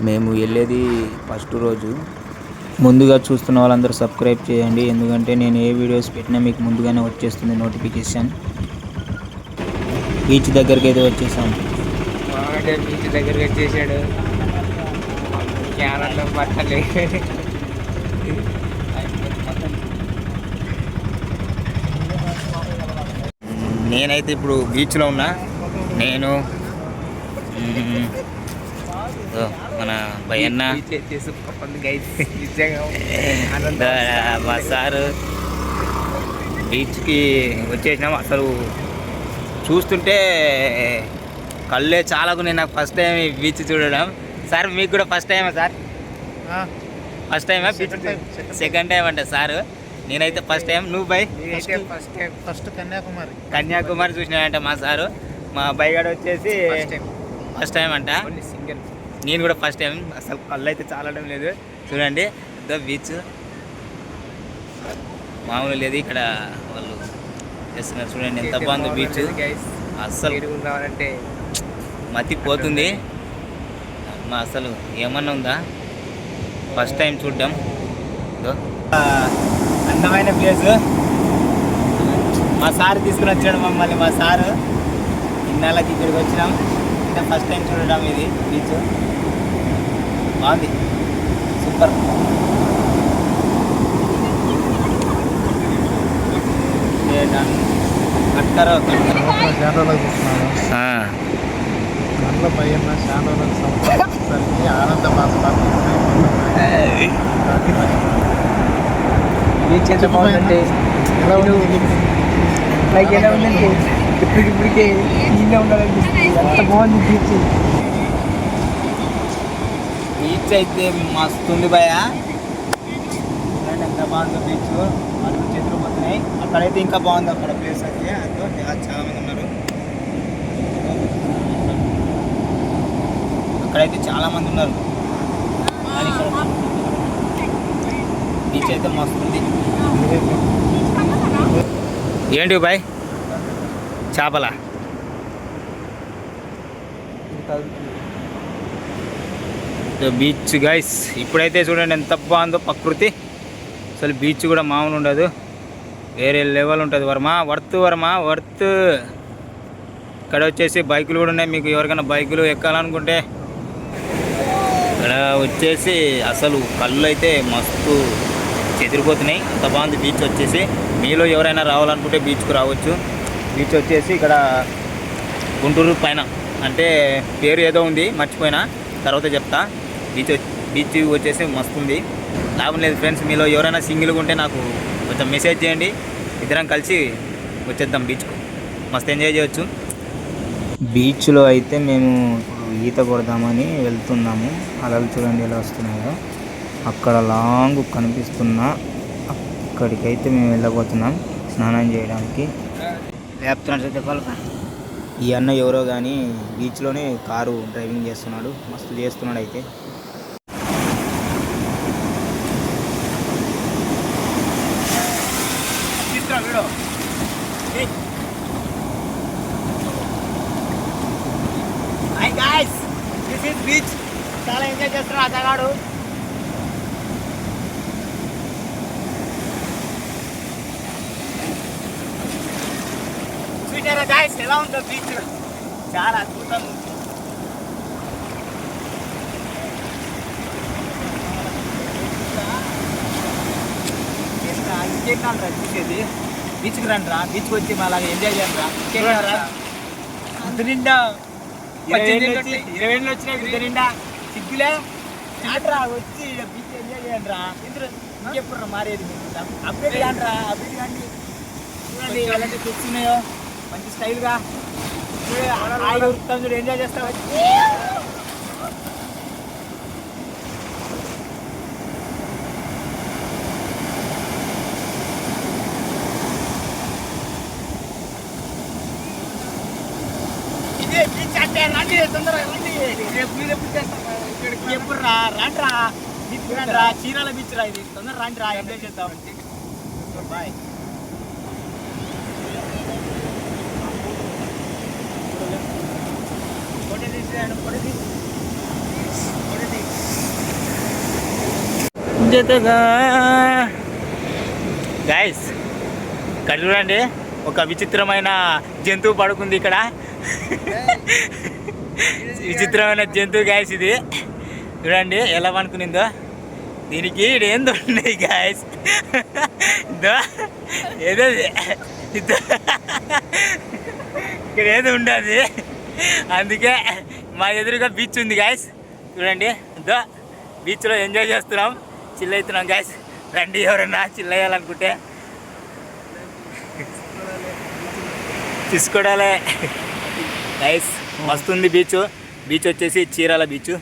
మేము వెళ్ళేది ఫస్ట్ రోజు. ముందుగా చూస్తున్న వాళ్ళందరూ సబ్స్క్రైబ్ చేయండి, ఎందుకంటే నేను ఏ వీడియోస్ పెట్టినా మీకు ముందుగానే వచ్చేస్తుంది నోటిఫికేషన్. బీచ్ దగ్గరికి అయితే వచ్చేసాం. బీచ్ దగ్గరికి వచ్చేసాడు. ఆనందం పట్టలే. నేనైతే ఇప్పుడు బీచ్లో ఉన్నా. నేను మన భయన్న, మా సారు బీచ్కి వచ్చేసినాం. అసలు చూస్తుంటే కళ్ళే చాలాకున్నాయి. నాకు ఫస్ట్ టైం ఈ బీచ్ చూడడం. సార్ మీకు కూడా ఫస్ట్ టైమా సార్? ఫస్ట్ టైమా బీచ్? సెకండ్ టైం అంటే సారు. నేనైతే ఫస్ట్ టైం. నువ్వు బై? ఫస్ట్ కన్యాకుమారి చూసినాడంట మా సారు. మా బైగాడు వచ్చేసి ఫస్ట్ టైం అంట. నేను కూడా ఫస్ట్ టైం. అసలు కళ్ళు అయితే చాలడం లేదు. చూడండి బీచ్ మామూలు లేదు. ఇక్కడ వాళ్ళు చేస్తున్నారు చూడండి, ఎంత బాగుంది బీచ్. అస్సలు రావాలంటే మతిపోతుంది. అసలు ఏమన్నా ఉందా? ఫస్ట్ టైం చూడడం. అందమైన ప్లేస్. మా సార్ తీసుకుని వచ్చాడు మమ్మల్ని. మా సారు ఇన్నాళ్ళకి ఇక్కడికి వచ్చినాం. అంటే ఫస్ట్ టైం చూడడం ఇది బీచ్. బాగుంది, సూపర్. కట్టారో దాంట్లో పైన శాండోలకి ఆనంద బీచ్ ఎంత బాగుందంటే ఎలా ఉందంటే ఇప్పటికిప్పటికే నీళ్ళే ఉండాలనిపిస్తుంది. ఎంత బాగుంది బీచ్. బీచ్ అయితే మస్తుంది భయ. ఎంత బాగుందో బీచ్. అటు చెట్లు పోతున్నాయి. అక్కడైతే ఇంకా బాగుంది. అక్కడ ప్లేస్ అయితే చాలా మంది ఉన్నారు. అక్కడైతే చాలా మంది ఉన్నారు. బీచ్ అయితే మస్తుంది. ఏంటి బాయ్? చేపల బీచ్ గైస్. ఇప్పుడైతే చూడండి ఎంత బాగుందో ప్రకృతి. అసలు బీచ్ కూడా మామూలు ఉండదు, వేరే లెవెల్ ఉంటుంది. వర్త్ ఇక్కడ వచ్చేసి బైకులు కూడా ఉన్నాయి. మీకు ఎవరికైనా బైకులు ఎక్కాలనుకుంటే ఇక్కడ వచ్చేసి అసలు కళ్ళు అయితే మస్తు చెదిరిపోతున్నాయి. అంత బాగుంది బీచ్ వచ్చేసి. మీలో ఎవరైనా రావాలనుకుంటే బీచ్కు రావచ్చు. బీచ్ వచ్చేసి ఇక్కడ గుంటూరు పైన, అంటే పేరు ఏదో ఉంది మర్చిపోయినా, తర్వాత చెప్తా. బీచ్ వచ్చేసి మస్తు ఉంది. లాభం లేదు ఫ్రెండ్స్, మీలో ఎవరైనా సింగిల్గా ఉంటే నాకు కొంచెం మెసేజ్ చేయండి. ఇద్దరం కలిసి వచ్చేద్దాం బీచ్కు. మస్తు ఎంజాయ్ చేయొచ్చు. బీచ్లో అయితే మేము ఈత కొడదామని వెళ్తున్నాము. అలలు చూడండి ఎలా వస్తున్నాయో. అక్కడ లాంగ్ కనిపిస్తున్నా అక్కడికైతే మేము వెళ్ళబోతున్నాం స్నానం చేయడానికి. ఈ అన్న ఎవరో కానీ బీచ్లోనే కారు డ్రైవింగ్ చేస్తున్నాడు. మస్తు చేస్తున్నాడు అయితే. బీచ్ చాలా ఎంజాయ్ చేస్తున్నాడు అతగాడు. చూసారా గాయస్ ఎలా ఉందో బీచ్? చాలా అద్భుతం. ఇంకేం రా చూసేది? బీచ్కి రండి రా, బీచ్కి వచ్చి మా అలాగే ఎంజాయ్ చేయండి రా. ఇంత నిండా 20 ఏళ్ళు వచ్చినా ఇంత నిండా సిగ్గులే రా. వచ్చి బీచ్ ఎంజాయ్ చేయండి రా. ఇంకెప్పుడు రా మారేది? అప్డేట్ కాండి రా, అప్డేట్ కాండి. చూడండి ఎలాంటి పిక్స్ ఉన్నాయో మంచి స్టైల్గా. హాయిగా ఉరుకుతాం చూడు, ఎంజాయ్ చేస్తాం. రండి తొందరగా రండి. రేపు మీరు ఎప్పుడు చేస్తారా? ఎప్పుడు రా రండి రా. బీచ్ రండి రా, చీరాల బీచ్ రా ఇది. తొందర రండి రా, ఎంజాయ్ చేద్దాం. బాయ్. ఫోటో తీసి జతగా గైస్ ఇక్కడ చూడండి, ఒక విచిత్రమైన జంతువు పడుకుంది ఇక్కడ. విచిత్రమైన జంతువు గాయస్ ఇది. చూడండి ఎలా పడుకునిందో. దీనికి ఏందో ఉన్నాయి గాయస్, ఏదో ఇక్కడ ఏదో ఉండదు. అందుకే మా ఎదురుగా బీచ్ ఉంది గాయస్. చూడండి ఇదో బీచ్లో ఎంజాయ్ చేస్తున్నాం, చిల్ అవుతున్నాం గాయస్. రండి ఎవరన్నా చిల్ అయ్యాలనుకుంటే తీసుకోవడాలే గాయస్. మస్తుంది బీచ్. బీచ్ వచ్చేసి చీరాల బీచ్.